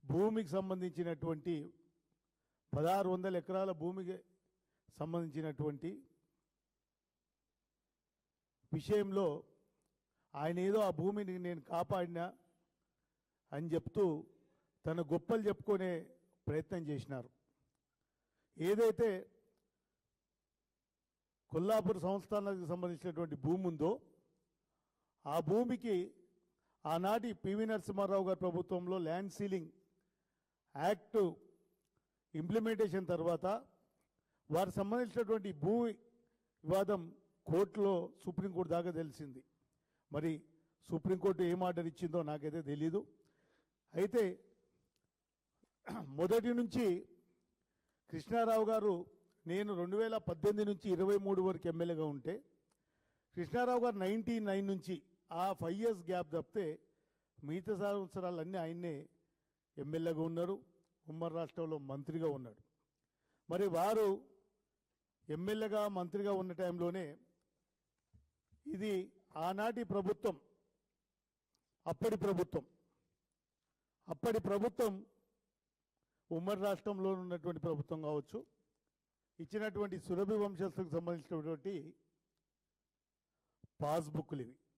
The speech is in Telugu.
భూమికి సంబంధించినటువంటి 1600 ఎకరాల భూమికి సంబంధించినటువంటి విషయంలో ఆయన ఏదో ఆ భూమిని నేను కాపాడినా అని చెప్తూ తన గొప్పలు చెప్పుకునే ప్రయత్నం చేసినారు. ఏదైతే కొల్లాపూర్ సంస్థానానికి సంబంధించినటువంటి భూమి ఉందో ఆ భూమికి ఆనాటి పివి నరసింహారావు గారి ప్రభుత్వంలో ల్యాండ్ సీలింగ్ యాక్ట్ ఇంప్లిమెంటేషన్ తర్వాత వారికి సంబంధించినటువంటి భూ వివాదం కోర్టులో సుప్రీంకోర్టు దాకా తెలిసింది. మరి సుప్రీంకోర్టు ఏం ఆర్డర్ ఇచ్చిందో నాకైతే తెలీదు. అయితే మొదటి నుంచి కృష్ణారావు గారు నేను 2018 నుంచి 23 వరకు ఎమ్మెల్యేగా ఉంటే కృష్ణారావు గారు 99 నుంచి ఆ 5 years గ్యాప్ తప్పితే మిగతా సంవత్సరాలన్నీ ఆయన్నే ఎమ్మెల్యేగా ఉన్నారు, ఉమ్మడి రాష్ట్రంలో మంత్రిగా ఉన్నాడు. మరి వారు ఎమ్మెల్యేగా మంత్రిగా ఉన్న టైంలోనే ఇది ఆనాటి ప్రభుత్వం అప్పటి ప్రభుత్వం ఉమ్మడి రాష్ట్రంలో ఉన్నటువంటి ప్రభుత్వం కావచ్చు, ఇచ్చినటువంటి సురభి వంశస్థులకు సంబంధించినటువంటి పాస్బుక్లు ఇవి.